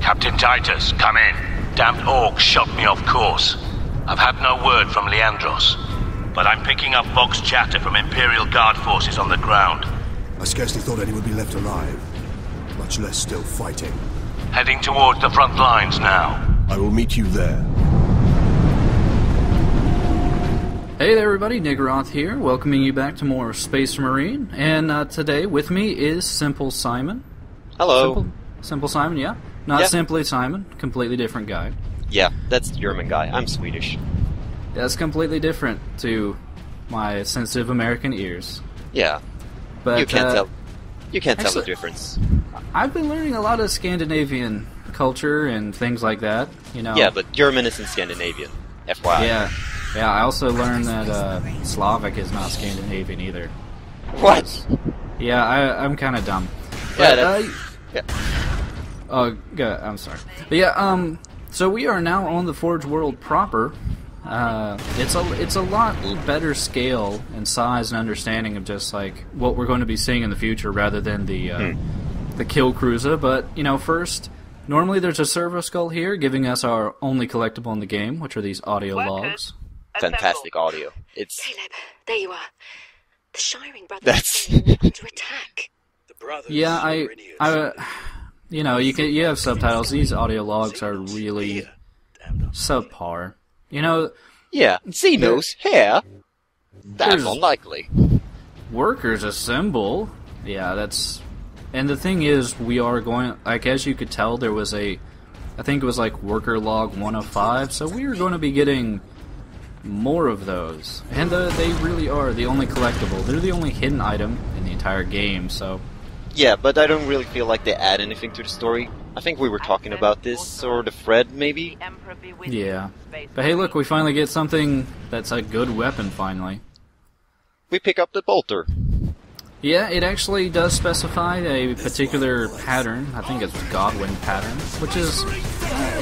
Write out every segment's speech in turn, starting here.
Captain Titus, come in. Damned orcs shot me off course. I've had no word from Leandros, but I'm picking up Vox chatter from Imperial Guard forces on the ground. I scarcely thought any would be left alive, much less still fighting. Heading towards the front lines now. I will meet you there. Hey there everybody, Nigroth here, welcoming you back to more Space Marine, and today with me is Simple Simon. Hello. Simple Simon, yeah? Not Simply Simon, completely different guy. Yeah, that's the German guy. I'm Swedish. That's completely different to my sensitive American ears. Yeah. But you can't tell. You can't actually, tell the difference. I've been learning a lot of Scandinavian culture and things like that, you know. Yeah, but German isn't Scandinavian. FYI. Yeah, I also learned that Slavic is not Scandinavian either. What? Yeah, I'm kind of dumb. Yeah, but, Oh, good. I'm sorry. But yeah, so we are now on the Forge World proper. It's a lot better scale and size and understanding of just like what we're going to be seeing in the future rather than the kill cruiser. But you know, first, normally there's a servo skull here giving us our only collectible in the game, which are these audio logs. Fantastic audio. It's Caleb, there you are. The Shiring brothers That's- are under attack. The brothers Yeah, I you know, you have subtitles. These audio logs are really subpar. You know, yeah. Xenos here. That's There's- unlikely. workers assemble. Yeah, that's. And the thing is, we are going. Like as you could tell, there was I think it was like worker log 105. So we are going to be getting more of those, and they really are the only collectible. They're the only hidden item in the entire game. So. Yeah, but I don't really feel like they add anything to the story. I think we were talking about this, or the Fred, maybe? Yeah. But hey, look, we finally get something that's a good weapon, finally. We pick up the bolter. Yeah, it actually does specify a particular pattern. I think it's Godwin pattern, which is...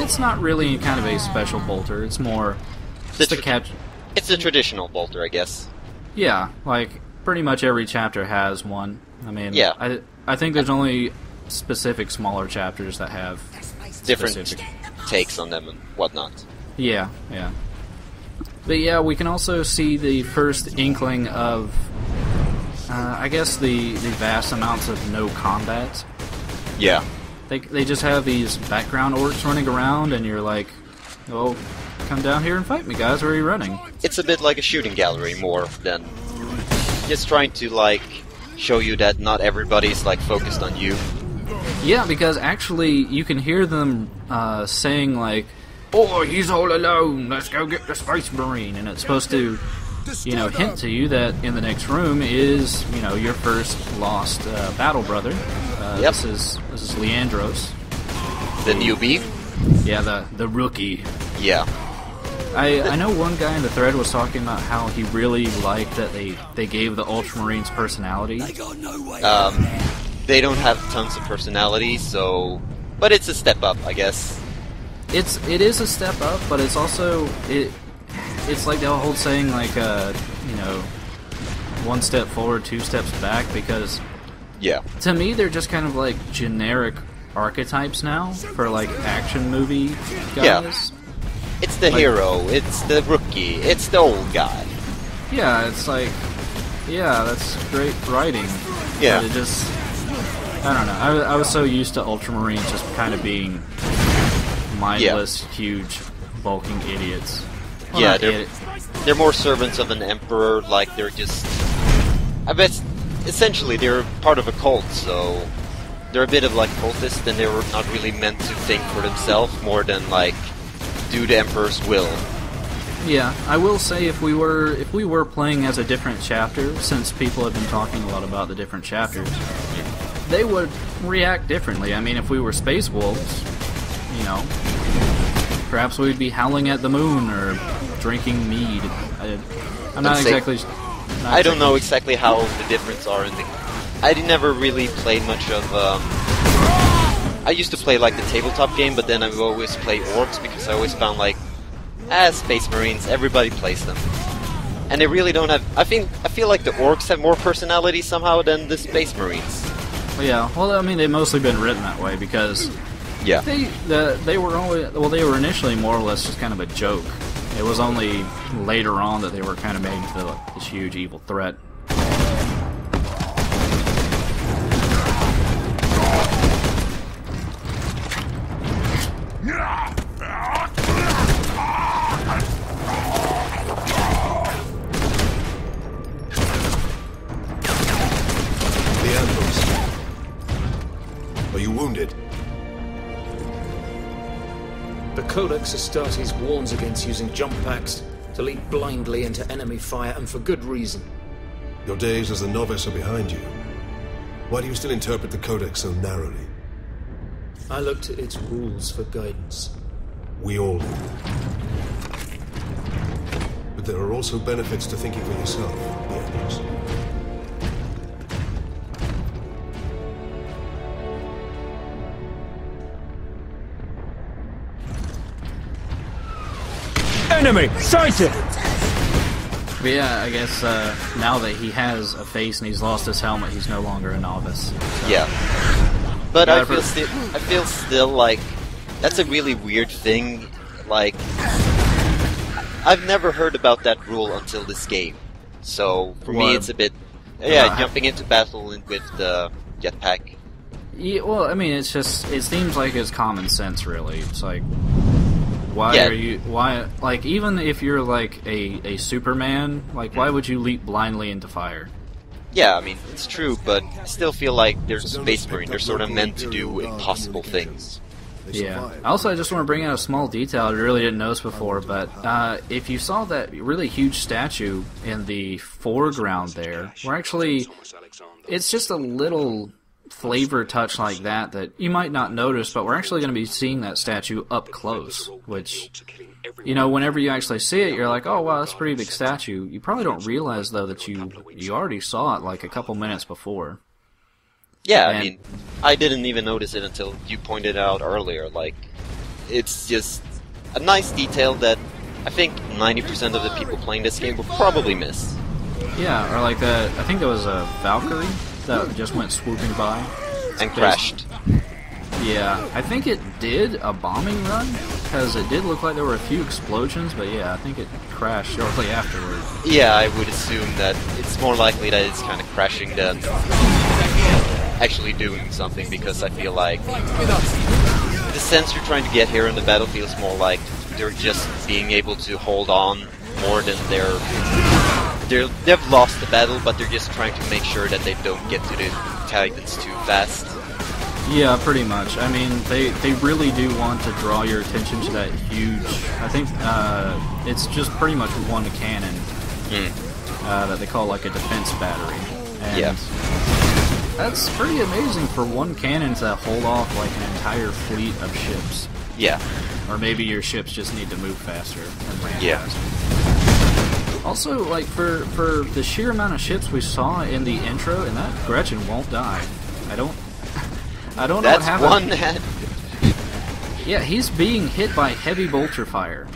it's not really kind of a special bolter. It's more just a catch... It's a traditional bolter, I guess. Yeah, like, pretty much every chapter has one. I mean, yeah. I think there's only specific smaller chapters that have Different specific takes on them and whatnot. Yeah. But yeah, we can also see the first inkling of, I guess, the vast amounts of no combat. Yeah. They just have these background orcs running around, and you're like, well, come down here and fight me, guys. Where are you running? It's a bit like a shooting gallery more than just trying to, like, show you that not everybody's, like, focused on you. Yeah, because actually you can hear them saying, like, oh, he's all alone, let's go get the Space Marine. And it's supposed to, you know, hint to you that in the next room is, you know, your first lost battle brother. Yep. This is Leandros. The newbie? Yeah, the rookie. Yeah. I know one guy in the thread was talking about how he really liked that they gave the Ultramarines personality. They don't have tons of personality, so... But it's a step up, I guess. It is a step up, but it's also... It's like the whole saying, like, you know, one step forward, two steps back, because... Yeah. To me, they're just kind of like generic archetypes now for, like, action movie guys. Yeah. It's the hero, it's the rookie, it's the old guy. Yeah, it's like, yeah, that's great writing. Yeah. But it just, I don't know. I was so used to Ultramarines just kind of being mindless, huge, bulking idiots. Well, yeah, not they're more servants of an emperor, like they're just... I bet, essentially, they're part of a cult, so... They're a bit of like cultists, and they were not really meant to think for themselves, more than like... do the Emperor's will. Yeah, I will say if we were playing as a different chapter, since people have been talking a lot about the different chapters, they would react differently. I mean, if we were Space Wolves, you know, perhaps we'd be howling at the moon or drinking mead. I'm not exactly... I don't know exactly how the difference are in the... I never really played much of... I used to play like the tabletop game, but then I would always play orcs because I always found like, as Space Marines, everybody plays them, and they really don't have. I feel like the orcs have more personality somehow than the Space Marines. Yeah, well, I mean, they've mostly been written that way because Yeah. They were initially more or less just kind of a joke. It was only later on that they were kind of made into this huge evil threat. Are you wounded? The Codex Astartes warns against using jump packs to leap blindly into enemy fire, and for good reason. Your days as a novice are behind you. Why do you still interpret the Codex so narrowly? I looked at its rules for guidance. We all do. But there are also benefits to thinking for yourself, Leandros. Enemy sighted! But yeah, I guess now that he has a face and he's lost his helmet, he's no longer a novice. So. Yeah. But I feel still like that's a really weird thing. Like, I've never heard about that rule until this game. So for me, it's a bit jumping into battle with the jetpack. Yeah, well, I mean, it seems like it's common sense, really. It's like, like, even if you're like a Superman, like, why would you leap blindly into fire? Yeah, I mean, it's true, but I still feel like there's a Space Marine. They're sort of meant to do impossible things. Yeah. Also, I just want to bring out a small detail I really didn't notice before, but if you saw that really huge statue in the foreground there, it's just a little flavor touch like that you might not notice, but we're actually going to be seeing that statue up close, which, you know, whenever you actually see it, you're like, oh wow, that's a pretty big statue. You probably don't realize, though, that you already saw it like a couple minutes before. Yeah, I mean, I didn't even notice it until you pointed out earlier. Like, it's just a nice detail that I think 90% of the people playing this game will probably miss. Yeah, or like I think there was a Valkyrie that just went swooping by. And crashed. Yeah, I think it did a bombing run, because it did look like there were a few explosions, but yeah, I think it crashed shortly afterward. Yeah, I would assume that it's more likely that it's kind of crashing than actually doing something, because I feel like the sense you're trying to get here in the battlefield is more like they're just being able to hold on more than they've lost the battle, but they're just trying to make sure that they don't get to the Titans too fast. Yeah, pretty much. I mean, they really do want to draw your attention to that huge... I think it's just pretty much one cannon that they call like a defense battery. And yeah. That's pretty amazing for one cannon to hold off like an entire fleet of ships. Yeah. Or maybe your ships just need to move faster and land faster. Also, like, for the sheer amount of ships we saw in the intro, and that Gretchen won't die. I don't know what happened. That's one head. Yeah, he's being hit by heavy bolter fire.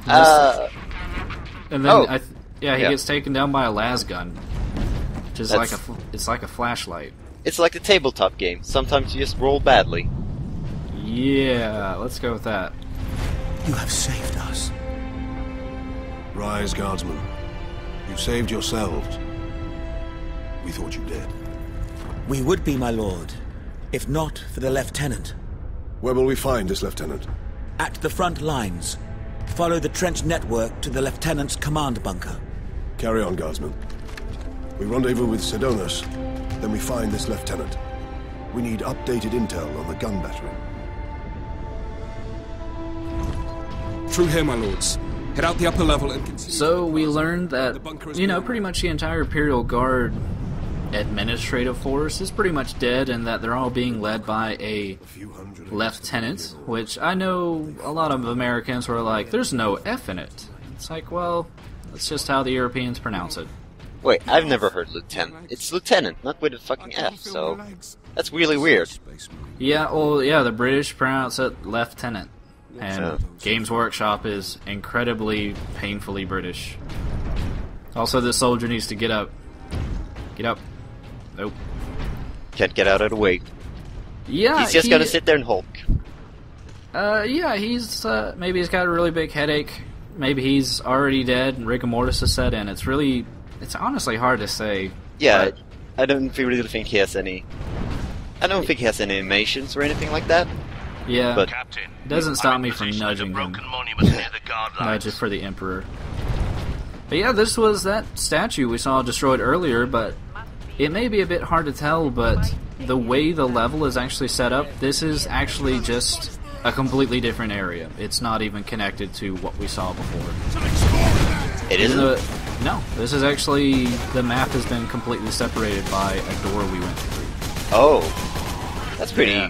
And then, he gets taken down by a las gun, which is it's like a flashlight. It's like the tabletop game. Sometimes you just roll badly. Yeah, let's go with that. You have saved us. Rise, guardsmen. You saved yourselves. We thought you dead. We would be, my lord, if not for the lieutenant. Where will we find this lieutenant? At the front lines. Follow the trench network to the lieutenant's command bunker. Carry on, guardsmen. We rendezvous with Sedonis, then we find this lieutenant. We need updated intel on the gun battery. Through here, my lords. Head out the upper level and continue. So we learned that, you know, pretty much the entire Imperial Guard administrative force is pretty much dead, and that they're all being led by a lieutenant, which I know a lot of Americans were like, there's no F in it. It's like, well, that's just how the Europeans pronounce it. Wait, I've never heard lieutenant. It's lieutenant, not with a fucking F, so that's really weird. Yeah, well, yeah, the British pronounce it lieutenant. And Games Workshop is incredibly, painfully British. Also, this soldier needs to get up. Get up. Nope. Can't get out of the way. Yeah, he's just gonna sit there and hulk. Yeah, he's maybe he's got a really big headache. Maybe he's already dead and rigor mortis has set in. It's honestly hard to say. Yeah, but I don't really think he has any. I don't think he has any animations or anything like that. yeah, But Captain, it doesn't stop I'm in me from position at nudging the him. broken monument near the guard Nudge lines. it for the Emperor. But yeah, this was that statue we saw destroyed earlier, but it may be a bit hard to tell, but the way the level is actually set up, this is actually just a completely different area. It's not even connected to what we saw before. it Even isn't. though- no, this is actually, the map has been completely separated by a door we went through. Oh, that's pretty. Yeah.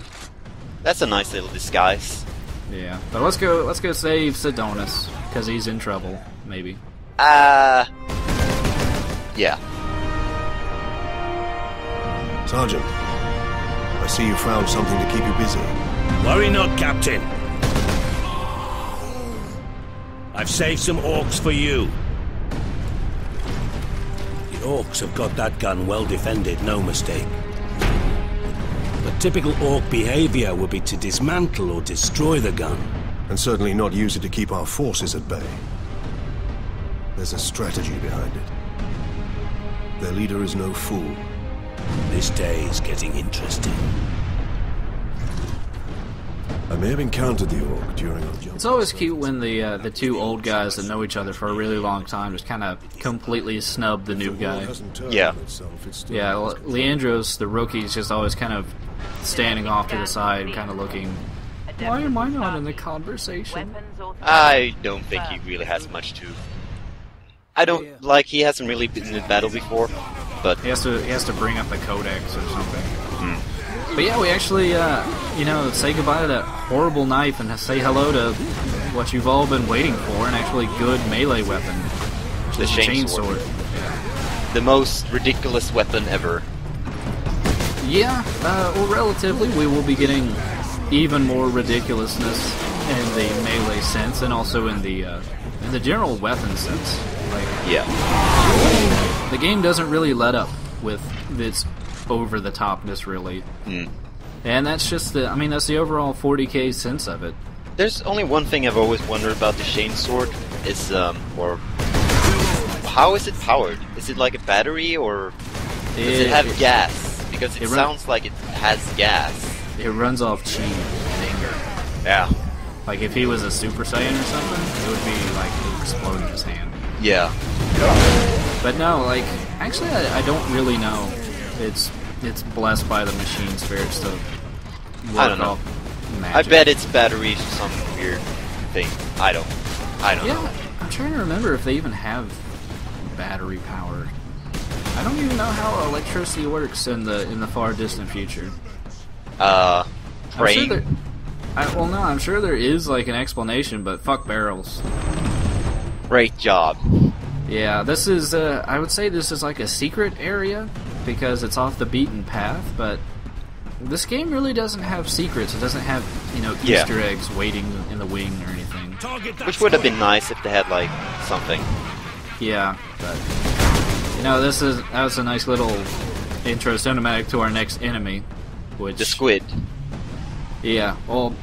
That's a nice little disguise. Yeah, but let's go save Sidonis, because he's in trouble, maybe. Yeah. Sergeant, I see you found something to keep you busy. Worry not, Captain. I've saved some orcs for you. The orcs have got that gun well defended, no mistake. But typical orc behavior would be to dismantle or destroy the gun. And certainly not use it to keep our forces at bay. There's a strategy behind it. Their leader is no fool. This day is getting interesting. I may have encountered the Orc during our jump. It's always cute when the two old guys that know each other for a really long time just kind of completely snub the new guy. Yeah. Yeah, Leandros, the rookie, is just always kind of standing off to the side, kind of looking, why am I not in the conversation? I don't think he really has much to. I don't like. He hasn't really been in battle before, but He has to bring up the codex or something. But yeah, we actually, say goodbye to that horrible knife and say hello to what you've all been waiting for, an actually good melee weapon. Which The is a chainsword. The most ridiculous weapon ever. Yeah, well, relatively, we will be getting even more ridiculousness in the melee sense, and also in the general weapon sense. Like, Yeah. the game doesn't really let up with its over-the-topness, really. And that's just that's the overall 40k sense of it. There's only one thing I've always wondered about the chainsword is or how is it powered? Is it like a battery or does it have gas? Because it sounds like it has gas. It runs off chi and anger. Yeah. Like if he was a Super Saiyan or something, it would be like it would explode in his hand. Yeah. But no, like actually, I don't really know. It's blessed by the machine spirits to work I don't know. off magic. I bet it's batteries or some weird thing. I don't know. Yeah, I'm trying to remember if they even have battery power. I don't even know how electricity works in the far distant future. Praying? I'm sure there is like an explanation, but fuck barrels. Great job. Yeah, this is, I would say this is like a secret area, because it's off the beaten path, but this game really doesn't have secrets. It doesn't have, Yeah. Easter eggs waiting in the wing or anything. Which would have been nice if they had, like, something. Yeah, but, that was a nice little intro cinematic to our next enemy, which... The squid. Yeah, well,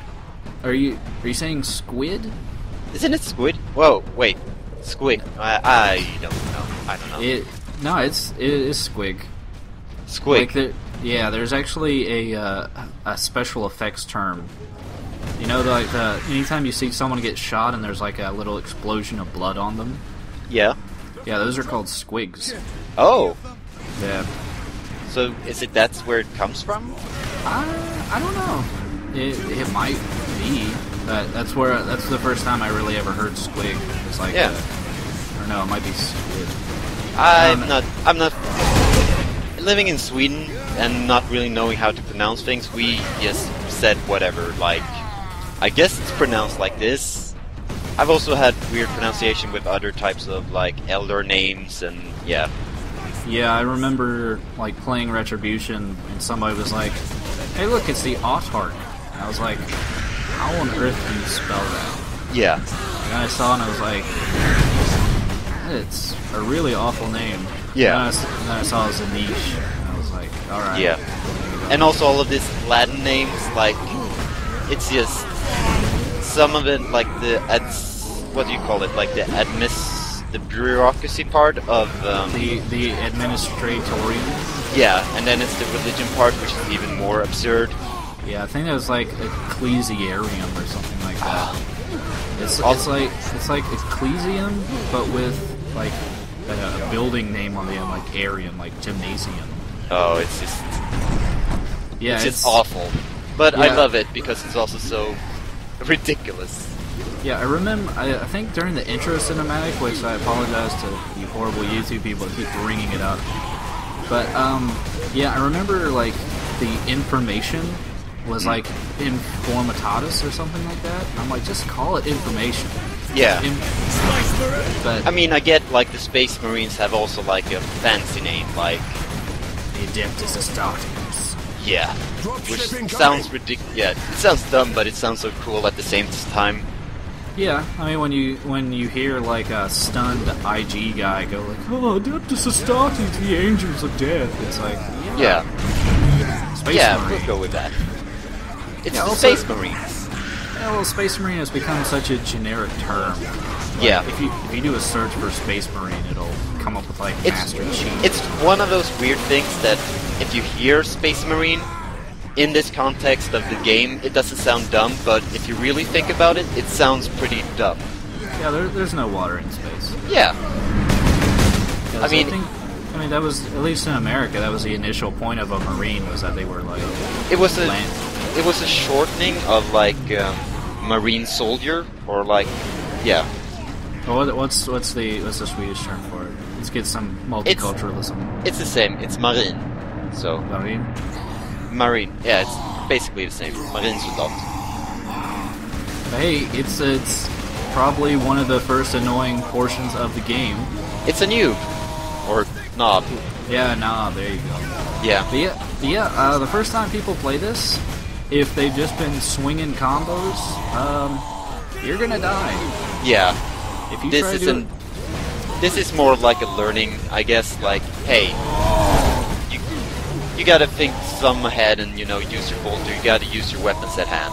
are you saying squid? Isn't it squid? Whoa, wait. Squid. I don't know. I don't know. It is squig. Squig. Like there's actually a special effects term. Anytime you see someone get shot and there's like a little explosion of blood on them. Yeah. Yeah, those are called squigs. Oh. Yeah. So that's where it comes from? I don't know. It might be. That's the first time I really ever heard squig. It's like, or no, it might be squid. I'm not living in Sweden and not really knowing how to pronounce things. We just said whatever. Like, I guess it's pronounced like this. I've also had weird pronunciation with other types of like elder names and yeah. Yeah, I remember like playing Retribution and somebody was like, "Hey, look, it's the Autarch." And I was like, "How on earth do you spell that?" Yeah. And I saw it and I was like, "It's a really awful name." Yeah. And then I saw it was a niche, and I was like, "Alright." Yeah. And also all of these Latin names, like, it's just some of it, like what do you call it? Like the bureaucracy part of the administratorium. Yeah, and then it's the religion part, which is even more absurd. Yeah, I think it was like ecclesiarium or something like that. It's like ecclesium, but with like a building name on the end, like arium, like gymnasium. Oh, it's just awful. But I love it because it's also so ridiculous. Yeah, I remember, I think during the intro cinematic, which I apologize to you horrible YouTube people that keep bringing it up, but, yeah, I remember, like, the information was, like, informatatus or something like that. I'm like, just call it information. Yeah. But I mean, I get, like, the Space Marines have also, like, a fancy name, like... The Adeptus Astartes. Yeah. Which sounds ridiculous. Yeah, it sounds dumb, but it sounds so cool at the same time. Yeah, I mean, when you hear, like, a stunned IG guy go, like, oh, Adeptus Astartes, the Angels of Death, it's like, yeah. Space Marine. We'll go with that. It's also, Space Marines. Yeah, well, Space Marine has become such a generic term. Like, yeah. If you do a search for Space Marine, it'll come up with, like, Master Chief. It's one of those weird things that if you hear Space Marine, in this context of the game, it doesn't sound dumb, but if you really think about it, it sounds pretty dumb. Yeah, there's no water in space. Yeah. I mean, that was, at least in America, that was the initial point of a Marine, was that they were, like, it was a shortening of, like, Marine soldier, or, like, yeah. Well, what's the Swedish term for it? Let's get some multiculturalism. It's the same, it's Marine. So. Marine, yeah, it's basically the same. Marinesoldat. Hey, it's probably one of the first annoying portions of the game. It's a noob. Or knob. Yeah, knob, there you go. Yeah. But the first time people play this, if they've just been swinging combos, you're gonna die. Yeah. If you this is more like a learning, I guess, like, hey, you gotta think some ahead and, use your bolter, you gotta use your weapons at hand.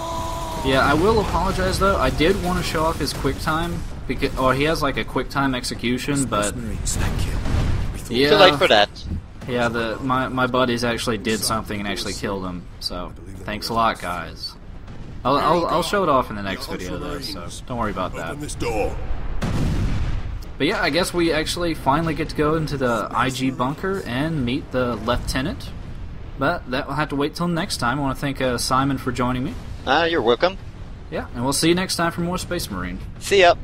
Yeah, I will apologize though, I did want to show off his quick time, because, he has like a quick time execution, but... Yeah, too late for that. Yeah, my buddies actually did something and actually killed him, so thanks a lot, guys. I'll show it off in the next video though, so don't worry about that. But yeah, I guess we actually finally get to go into the IG bunker and meet the lieutenant. But that will have to wait till next time. I want to thank Simon for joining me. You're welcome. Yeah, and we'll see you next time for more Space Marine. See ya.